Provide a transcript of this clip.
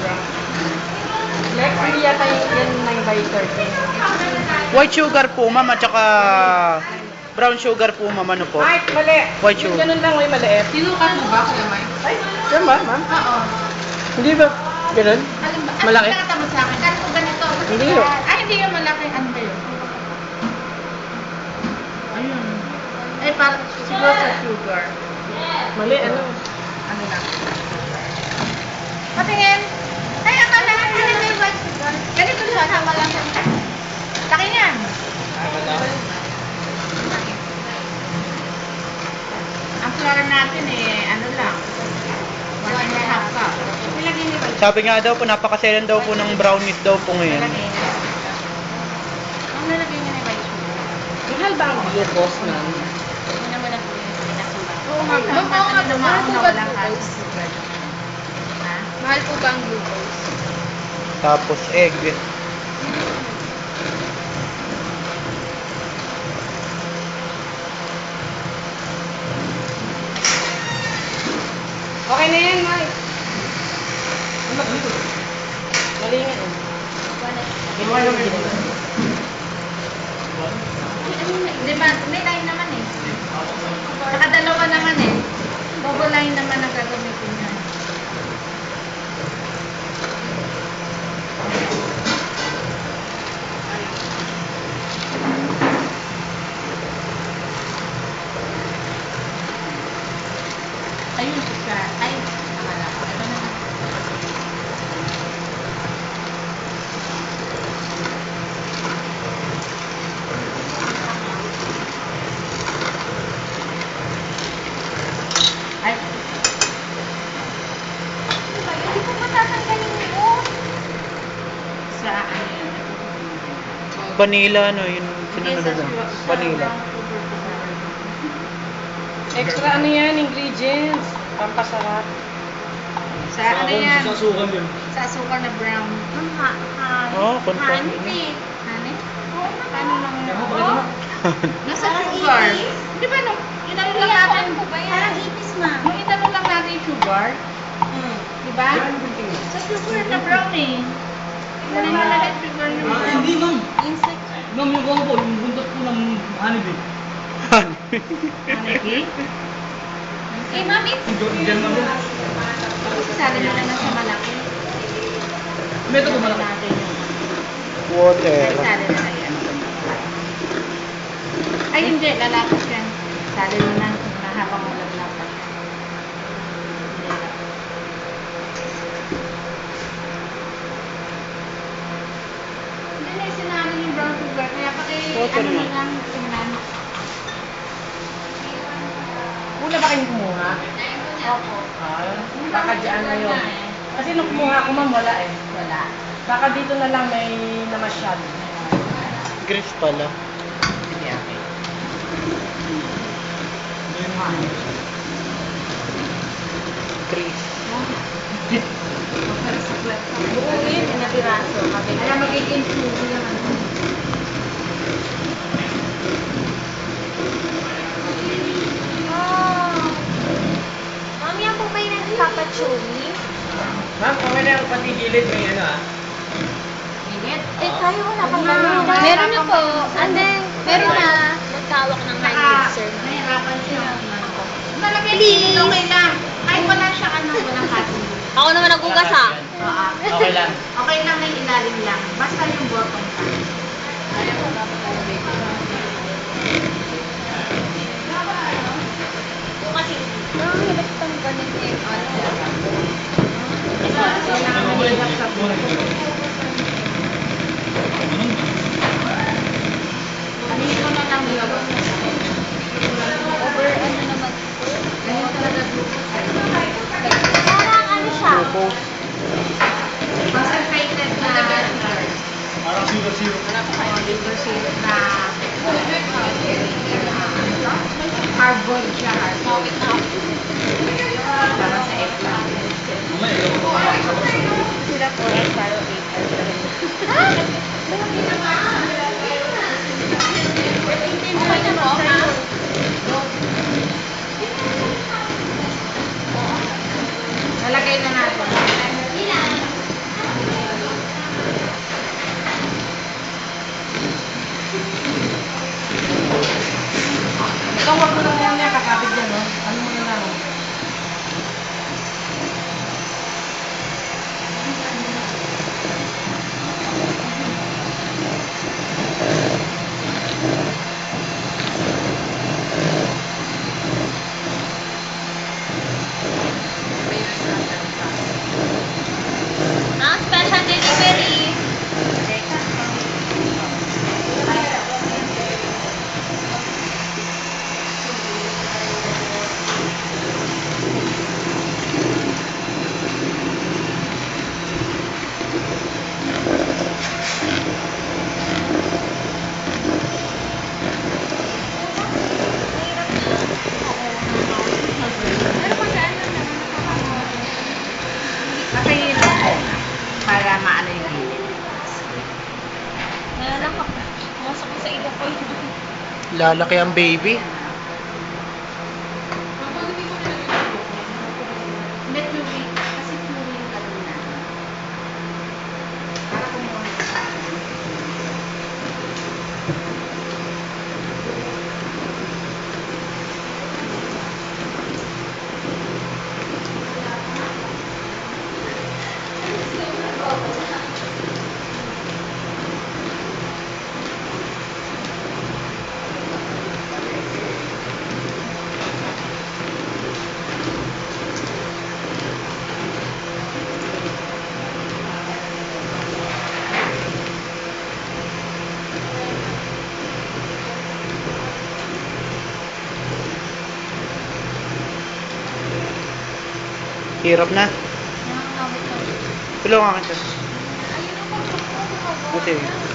Lex, hindi yata yan 9 by 13. White sugar po, ma'am, at saka brown sugar po, ma'am, ano po? Ay, mali. White sugar. Ganun lang, may maliit. Sinukat mo ba, Kuya Mike? Ay, yan ba, ma'am? Oo. Hindi ba? Ganun? Malaki? Ano nakatama sa akin? Kasi kung ganito. Hindi yun. Ay, hindi yung malaki. Ano ba yun? Ayun. Ay, parang siguro sa sugar. Mali, ano? Ano lang. Patingin. Ay, akala ka na may white sugar. Ganito siya, sama lang siya. Laki niyan. Ang flour natin ano lang. 1.5 cup. Nilagay ni white. Sabi nga daw po, napakaselan daw po ng brownies daw po ngayon. Nilagay niya. Ang nilagay niya ni white sugar. Mahal ba ang beer, boss, ma'am? Hindi naman ako yung pinasulat. Oo, ma'am. Mahal po ba glucose? Ha? Mahal po ba ang glucose? Tapos egg. Okay na yan, Mike. Mali nga eh. Hindi ba? May line naman eh. Nakadalawa naman eh. Double line naman ang gagamitin niya. Ayun siya. Ay, nakala. Ito na. Ay. Hindi ko pa tatanggalin mo. Sa ano yan? Vanilla, ano, yun, sinunod na. Vanilla. Extra ano yan, ingredients. Pampasarap. Sa ano yan? Sa sukan yun. Sa asukal na brown. Oh, confirm. Honey? Paano naman? Nasa sugar. Di ba nung inano lang natin? Parang ipis ma. Nung inano lang natin yung sugar. Di ba? Sa sugar na brown eh. Inano lang natin yung sugar na brown. Hindi, ma'am. Insect. Ma'am, yung ano po, yung buntot po ng honeybee. Honey? Eh, mami. Diyan na po. Sasali mo na lang sa malaki. May ito po malaki. Natin yung Water. sali na lang yan. Ay, hindi. Lalapos yan. Sali mo na habang mo lalapas. Hindi na sinabi yung brown sugar. Kaya Water ano na. na lang tingnan. Una ba kayong kumuha? Opo. Baka dyan na yun. Kasi nung kumuha ako, ma'am, wala eh. Wala. Baka dito na lang may namasyal. Grease pala. Grease. Buuin, pinapiraso. Kaya magiging sugo yung ano. Mami, yan po ba yung nagpapachumi? Ma'am, okay na yung pati gilid may ano ah. Init. Eh, tayo wala pang Ma'am, ganun. wala Meron na pang- po. And then, meron na. Nagkawak ng hand mixer. Nahirapan siya. Malagay din, okay lang. Kahit wala siya, walang kasin. Ako naman naghugas ha. Oo. Okay lang. Okay lang na yung ilalim lang. Basta yung bottom pa. Ang hirap tanggalin eh. Kailangan mahirap sa buhay. Dito na lang nilabas. Over ano naman. Ganyan talaga Parang ano siya. concentrated na Parang zero. liver syrup na hardboiled siya. Hardboiled. Parang sa egg lang. Sila po ay parang 8 Okay na po, ha? Nalagay na natin. Lalaki ang baby. Hindi, chewing. Kasi chewing ka muna. Para kumuha ka. Hirap na. Nakakabot ka. Tulungan kita. Ayun ang pagkakuha. Okay.